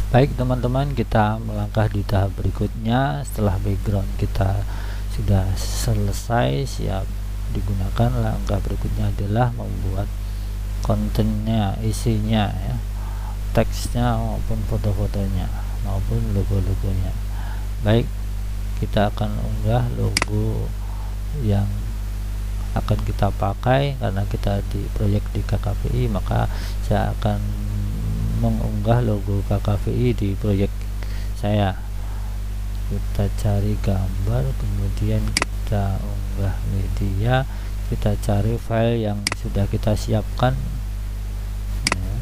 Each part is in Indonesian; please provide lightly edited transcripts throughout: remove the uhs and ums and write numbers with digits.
Baik teman-teman, kita melangkah di tahap berikutnya. Setelah background kita sudah selesai siap digunakan, langkah berikutnya adalah membuat kontennya, isinya ya, teksnya maupun foto-fotonya maupun logo-logonya. Baik, kita akan unggah logo yang akan kita pakai karena kita di proyek di KKVI, maka saya akan mengunggah logo KKVI di proyek saya. Kita cari gambar, kemudian kita unggah media, kita cari file yang sudah kita siapkan ya.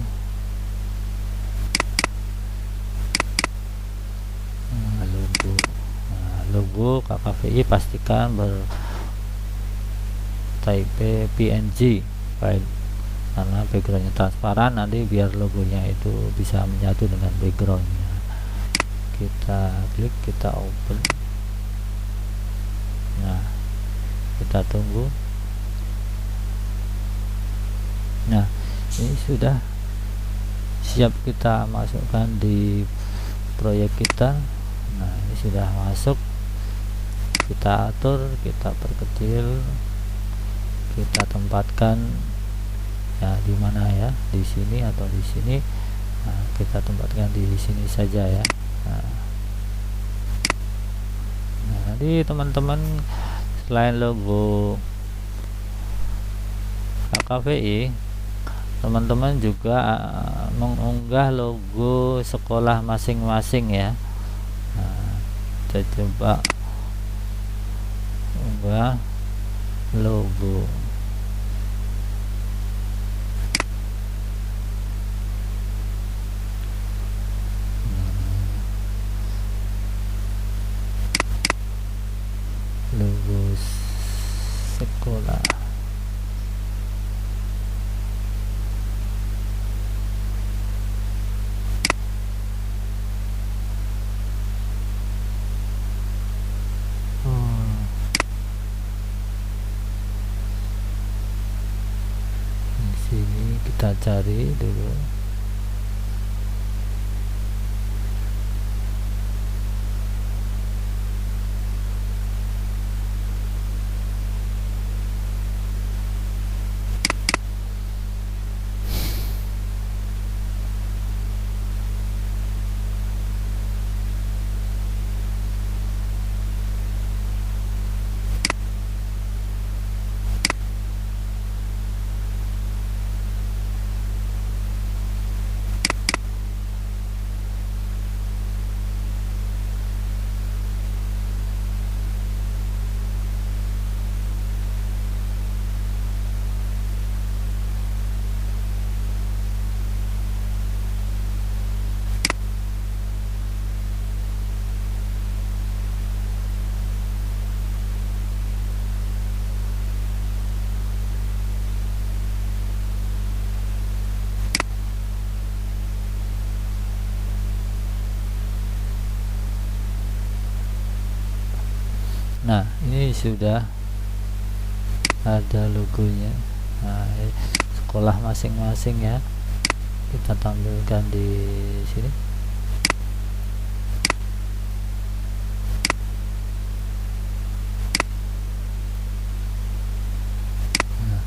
Logo KKVI pastikan bertype PNG file karena backgroundnya transparan, nanti biar logonya itu bisa menyatu dengan backgroundnya. Kita klik, kita open. Nah, kita tunggu. Nah, ini sudah siap kita masukkan di proyek kita. Nah, ini sudah masuk. Kita atur, kita perkecil, kita tempatkan ya di mana ya, di sini atau di sini. Nah, kita tempatkan di sini saja ya. Nah, nanti teman-teman selain logo KKVI, teman-teman juga mengunggah logo sekolah masing-masing ya. Nah, kita coba unggah logo sekolah. Di sini kita cari dulu. Nah, ini sudah ada logonya. Nah, sekolah masing-masing ya, kita tampilkan di sini. Nah,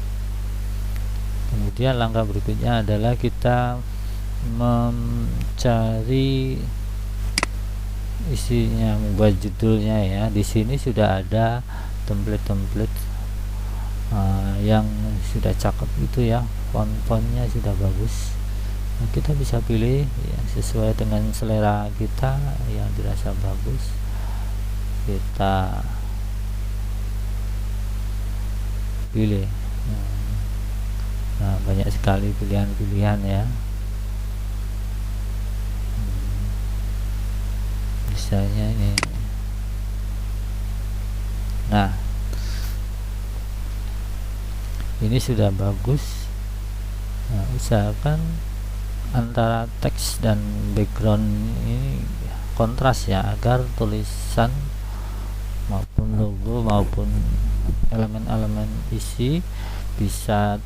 kemudian langkah berikutnya adalah kita mencari isinya, membuat judulnya ya. Di sini sudah ada template-template yang sudah cakep itu ya, font-fontnya sudah bagus. Nah, kita bisa pilih yang sesuai dengan selera kita yang dirasa bagus. Kita pilih. Nah, banyak sekali pilihan-pilihan ya. Misalnya ini. Nah, ini sudah bagus. Nah, usahakan antara teks dan background ini kontras ya, agar tulisan maupun logo maupun elemen-elemen isi bisa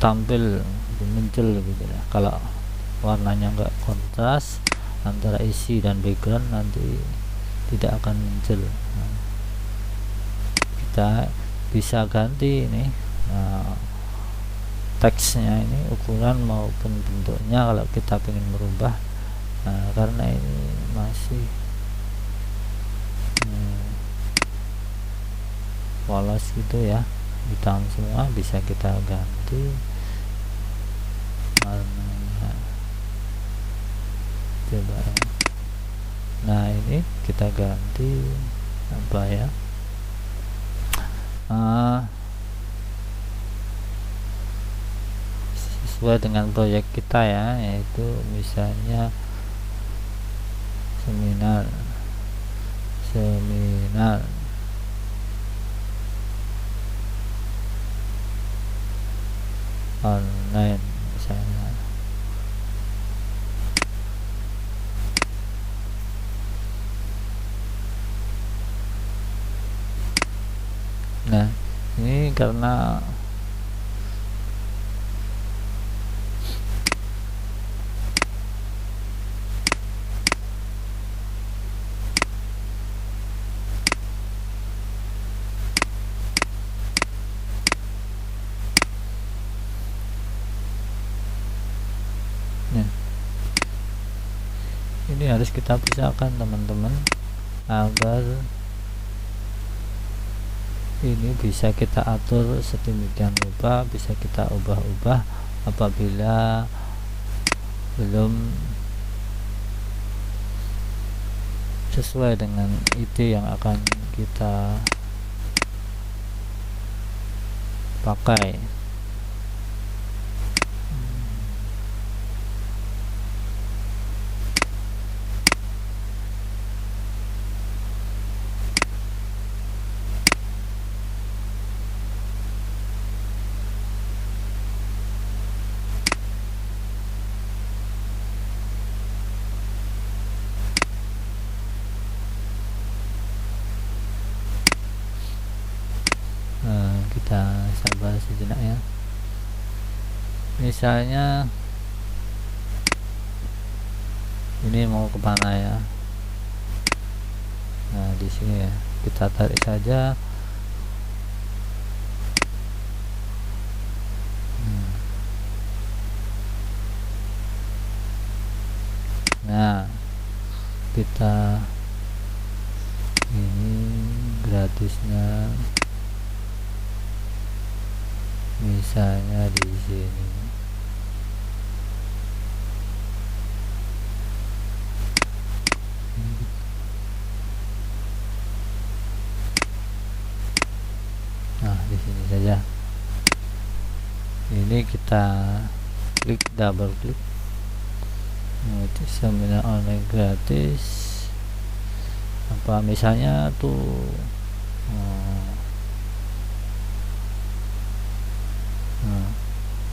tampil muncul gitu ya. Kalau warnanya enggak kontras antara isi dan background, nanti tidak akan muncul. Nah, kita bisa ganti ini teksnya, ini ukuran maupun bentuknya kalau kita ingin merubah. Nah, karena ini masih polos gitu ya, hitam semua, bisa kita ganti warnanya, coba ya. Nah, ini kita ganti apa ya, sesuai dengan proyek kita ya, yaitu misalnya seminar online misalnya. Nah, ini karena ini harus kita pisahkan teman-teman, agar ini bisa kita atur sedemikian rupa, bisa kita ubah-ubah apabila belum sesuai dengan ide yang akan kita pakai. Kita sabar sejenak ya. Misalnya ini mau kemana ya? Nah, di sini ya, kita tarik saja. Nah, kita ini gratisnya misalnya di sini. Nah, di sini saja. Ini kita klik, double klik. Itu seminar online gratis. Apa misalnya tuh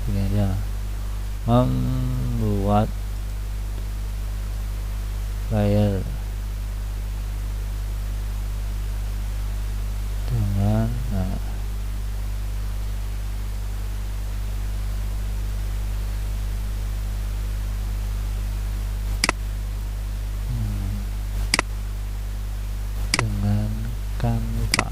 ini aja, membuat flyer dengan dengan Canva.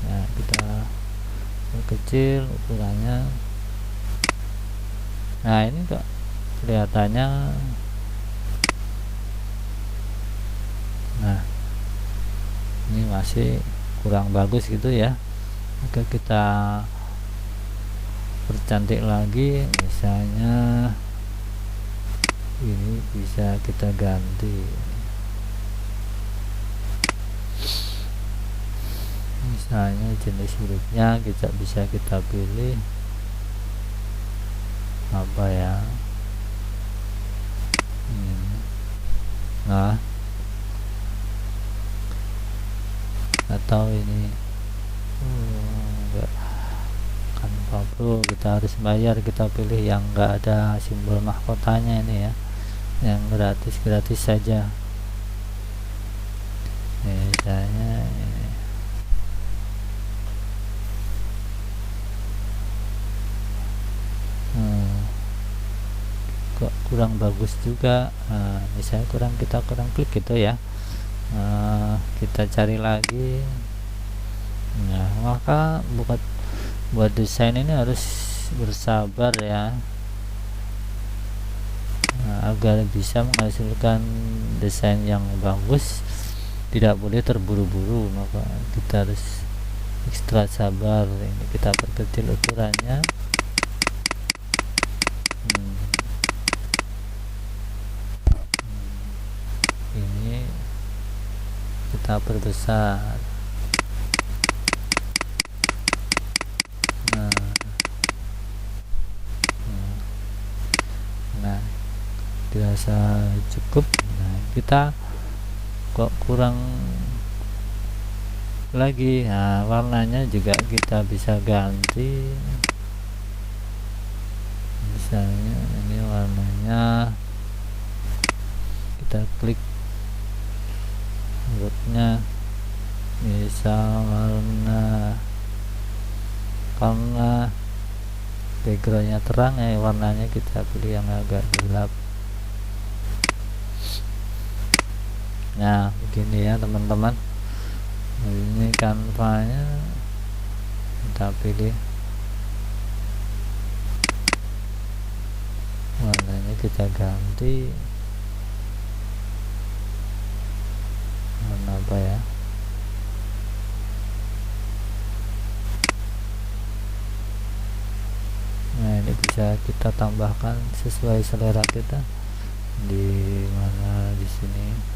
Nah, kita perkecil ukurannya. Nah, ini kok kelihatannya, nah ini masih kurang bagus gitu ya. Oke, kita percantik lagi, misalnya ini bisa kita ganti, misalnya jenis hurufnya kita bisa kita pilih apa ya. Nah, atau ini enggak, Canva Pro kita harus bayar, kita pilih yang enggak ada simbol mahkotanya ini ya. yang gratis saja. Misalnya kok kurang bagus juga, misalnya kita kurang klik gitu ya. Kita cari lagi. Nah, maka buat desain ini harus bersabar ya, agar bisa menghasilkan desain yang bagus. Tidak boleh terburu-buru, maka kita harus ekstra sabar. Ini kita perkecil ukurannya. Ini kita perbesar. Nah, dirasa cukup. Nah, kita kok kurang lagi. Nah, warnanya juga kita bisa ganti. Misalnya ini warnanya, kita klik rootnya, misal warna, karena backgroundnya terang ya, warnanya kita pilih yang agak gelap. Nah, begini ya teman-teman. Ini kanvanya kita pilih, warnanya kita ganti warna apa ya. Nah, ini bisa kita tambahkan sesuai selera kita, di mana di sini.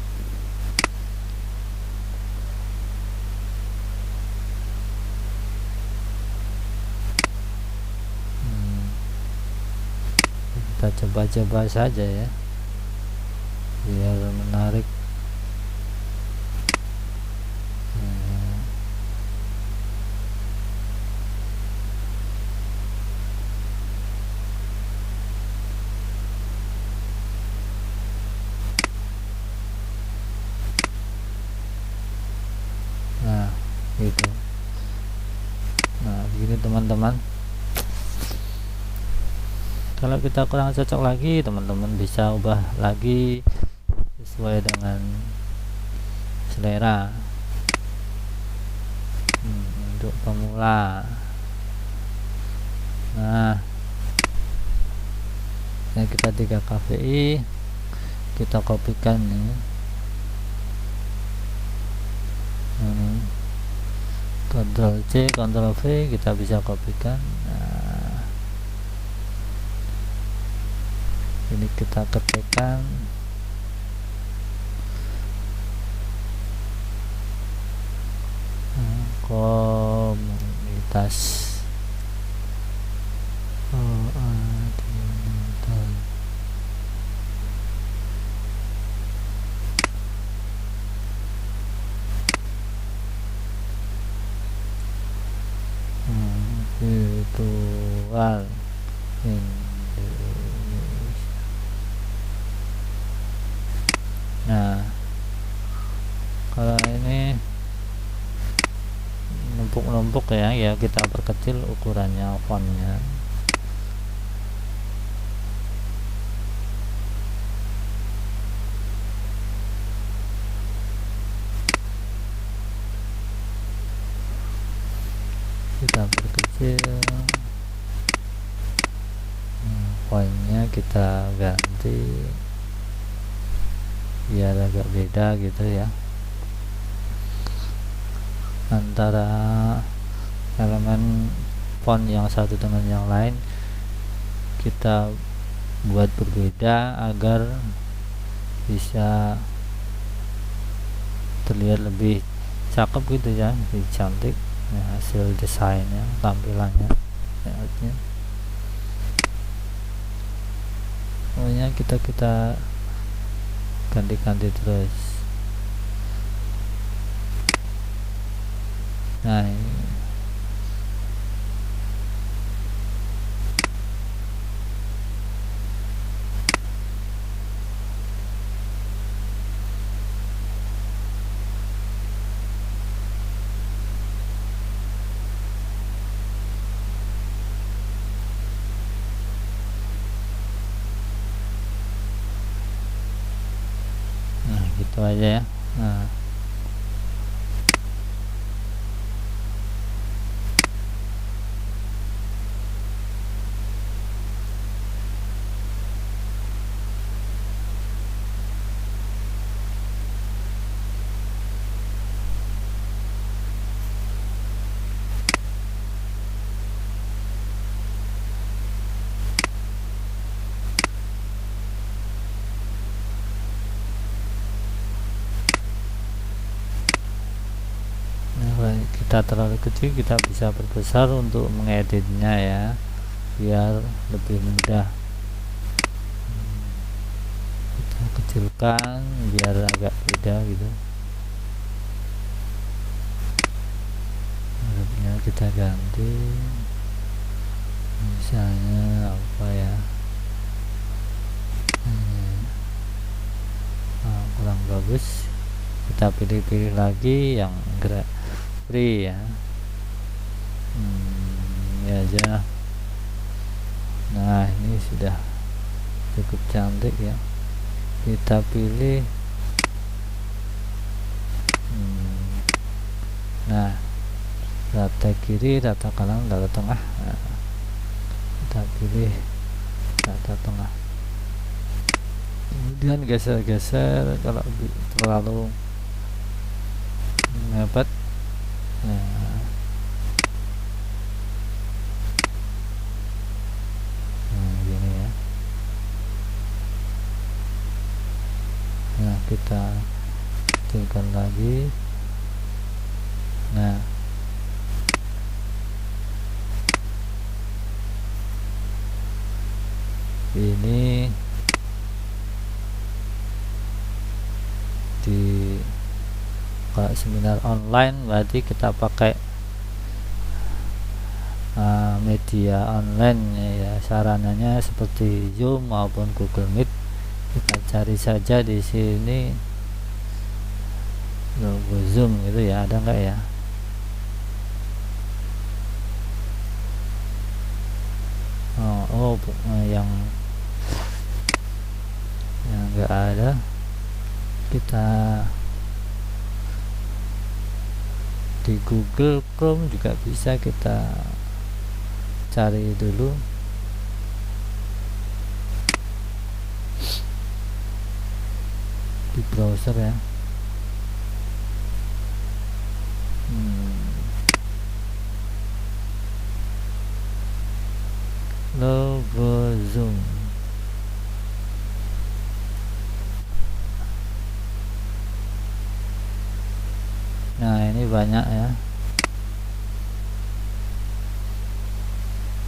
Kita coba-coba saja ya, biar menarik. Nah, gitu. Nah, begini teman-teman. Kalau kita kurang cocok lagi, teman-teman bisa ubah lagi sesuai dengan selera. Untuk pemula, nah, kita 3 kpi, kita kopikan nih. Ctrl C, Ctrl V, kita bisa kopikan. Nah, ini kita ketikkan. Komunitas virtual Indonesia. Nah, kalau ini numpuk-numpuk ya, kita perkecil ukurannya, fontnya. Kita perkecil. Fontnya kita ganti biar agak beda gitu ya, antara elemen font yang satu dengan yang lain. Kita buat berbeda agar bisa terlihat lebih cakep gitu ya, lebih cantik ya, hasil desainnya, tampilannya, layoutnya. Pokoknya kita ganti-ganti terus. Nah, ini itu aja ya. Nah, kalau kita terlalu kecil kita bisa perbesar untuk mengeditnya ya, biar lebih mudah. Kita kecilkan biar agak beda gitu. Harusnya kita ganti misalnya apa ya, kurang bagus, kita pilih-pilih lagi yang gerak free ya. Ini aja. Nah, ini sudah cukup cantik ya. Kita pilih nah, rata kiri, rata kanan, rata tengah. Nah, kita pilih rata tengah, kemudian geser-geser kalau terlalu mepet. Nah, gini ya. Nah, kita kecilkan lagi. Nah, ini di kalau seminar online berarti kita pakai media online ya, sarananya seperti Zoom maupun Google Meet. Kita cari saja di sini logo Zoom gitu ya, ada enggak ya? Yang enggak ada, kita di Google Chrome juga bisa kita cari dulu. Di browser ya. Logo Zoom. Nah, ini banyak ya.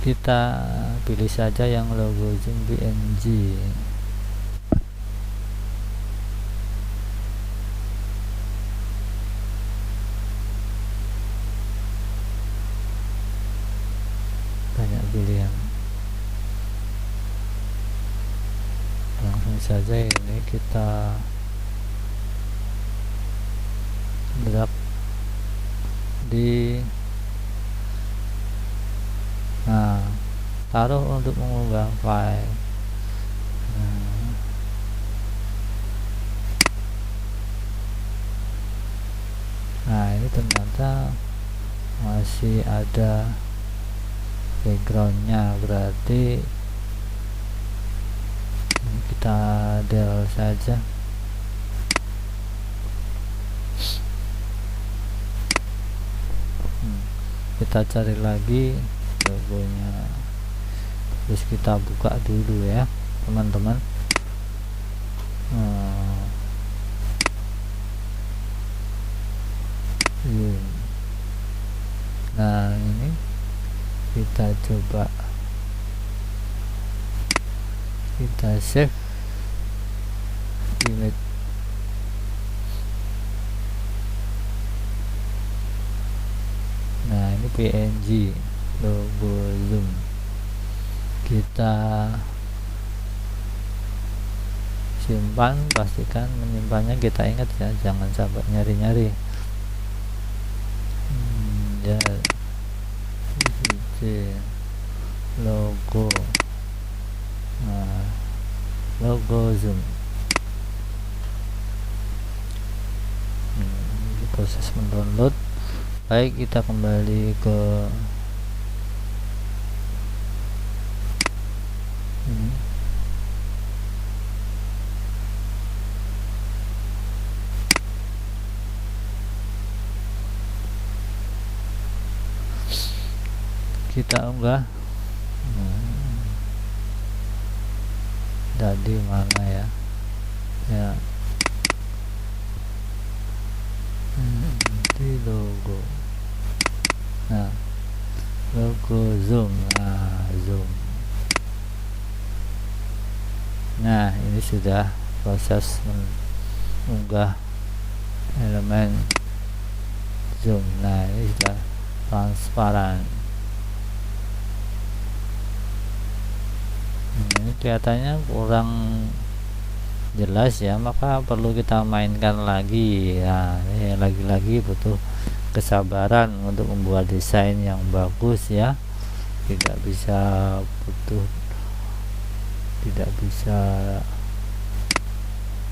Kita pilih saja yang logo Zoom PNG. Banyak pilihan. Langsung saja ini kita drag di taruh untuk mengubah file. Nah, ini ternyata masih ada backgroundnya, berarti kita del saja. Kita cari lagi logonya, terus kita buka dulu ya teman-teman. Nah, ini kita coba kita save image. Nah, ini PNG logo Zoom. Kita simpan, pastikan menyimpannya, kita ingat ya, jangan sampai nyari-nyari. Ya, logo, logo Zoom. proses mendownload. Baik, kita kembali ke ini. Kita unggah. Tadi mana ya? Ya. Di logo. Nah, logo zoom. Zoom. Nah, ini sudah proses mengunggah elemen zoom. Nah, ini sudah transparan. Ini kelihatannya kurang jelas ya, maka perlu kita mainkan lagi ya. Ini lagi-lagi butuh kesabaran untuk membuat desain yang bagus ya. Tidak bisa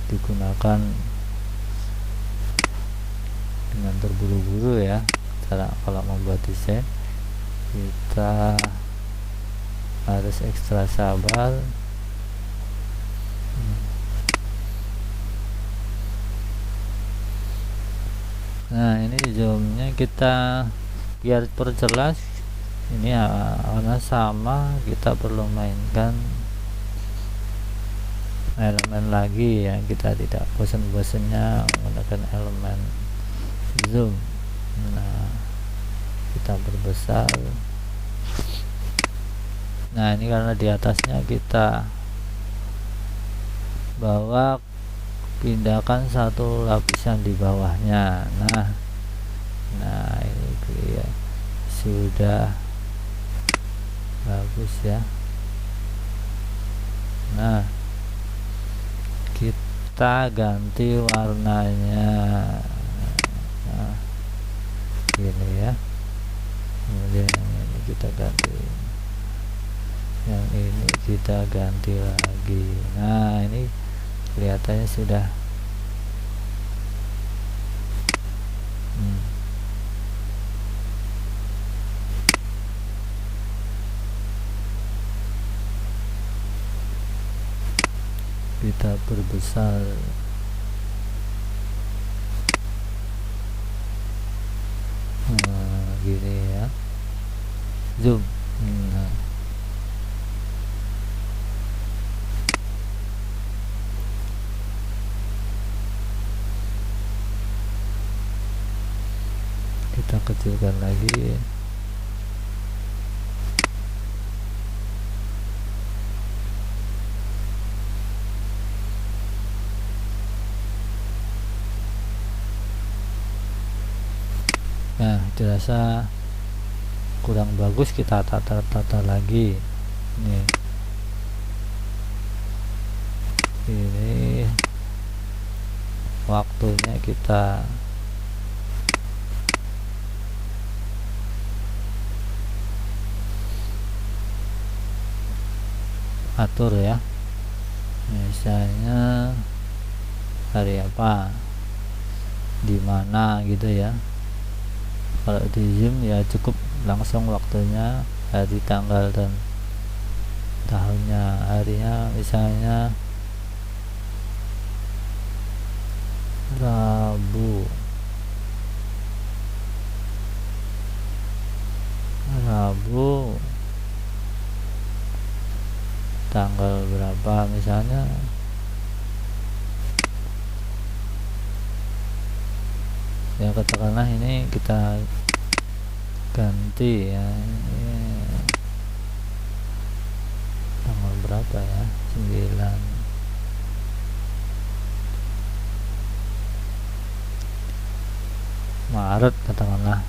digunakan dengan terburu-buru ya. Kalau membuat desain kita harus ekstra sabar. Nah, ini zoomnya kita biar perjelas. Ini warna sama, kita perlu mainkan elemen lagi ya. Kita tidak bosan-bosannya menggunakan elemen zoom. Nah, kita perbesar. Nah, ini karena di atasnya kita bawa, pindahkan satu lapisan di bawahnya. Nah ini ya, sudah bagus ya. Nah, kita ganti warnanya. Nah, gini ya. Kemudian yang ini kita ganti, yang ini kita ganti lagi. Nah, ini kelihatannya sudah kita perbesar. Gini ya, zoom. Nah, kita kecilkan lagi. Nah, dirasa kurang bagus, kita tata lagi. Ini waktunya kita atur ya. Misalnya hari apa, di mana gitu ya. Kalau di zoom ya cukup langsung waktunya, hari, tanggal, dan tahunnya. Harinya misalnya Rabu, tanggal berapa misalnya. Ya, katakanlah ini kita ganti ya, ini tanggal berapa ya, 9 Maret katakanlah.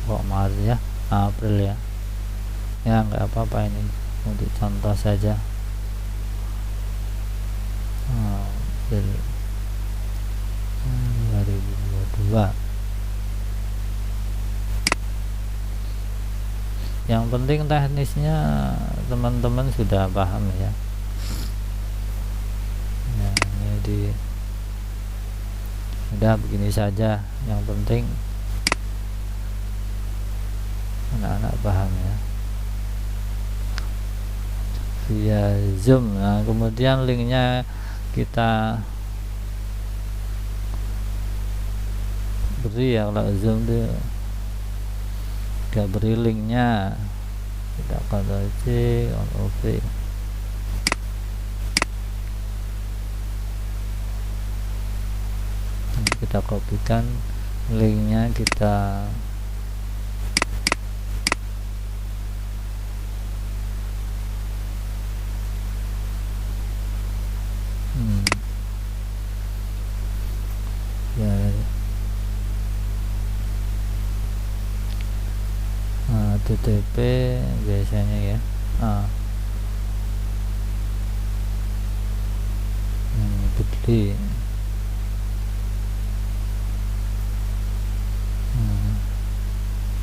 Kok Maret ya, April ya. Ya nggak apa-apa, ini untuk contoh saja. April 2022. Yang penting teknisnya teman-teman sudah paham ya. Nah, ini di Udah begini saja, yang penting anak-anak paham ya, via Zoom. Nah kemudian linknya kita beri ya, kalau Zoom dia gak beri linknya, kita Ctrl C Ctrl V. Kita kopikan linknya, kita ya TTP biasanya ya, beli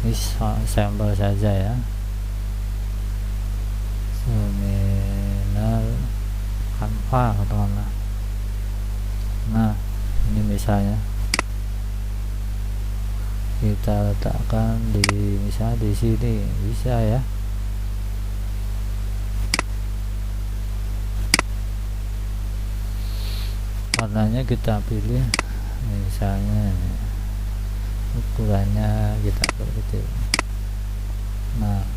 ini sampel saja ya, seminar Canva katakanlah. Nah ini misalnya kita letakkan di misalnya di sini, bisa ya. Warnanya kita pilih misalnya, ukurannya kita perkecil. Nah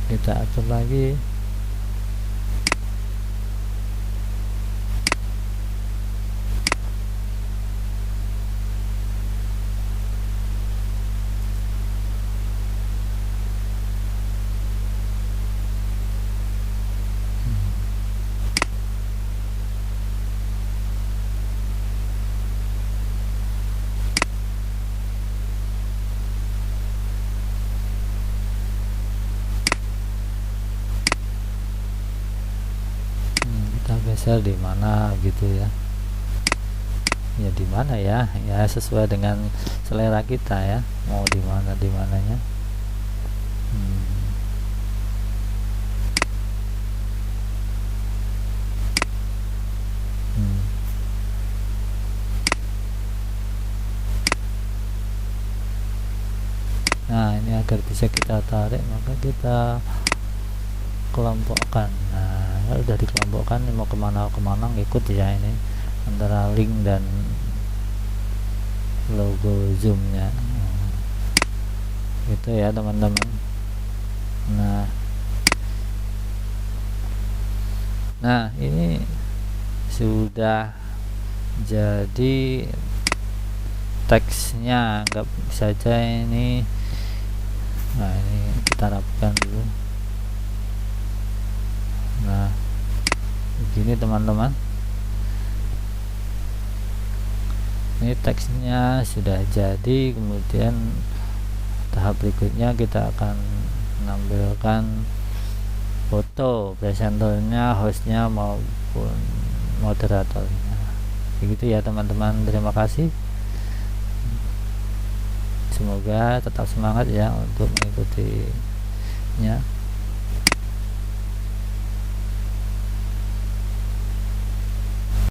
kita atur lagi. Kita geser di mana gitu ya, ya di mana ya, ya sesuai dengan selera kita ya, mau di mananya. Nah ini agar bisa kita tarik, maka kita kelompokkan. Nah kalau udah dikelompokkan, mau kemana ngikut ya, ini antara link dan logo zoomnya gitu ya teman-teman. Nah ini sudah jadi teksnya, anggap saja ini. Nah ini kita rapikan dulu. Nah begini teman-teman, ini teksnya sudah jadi. Kemudian tahap berikutnya kita akan menampilkan foto presenternya, hostnya maupun moderatornya. Begitu ya teman-teman, terima kasih. Semoga tetap semangat ya untuk mengikutinya.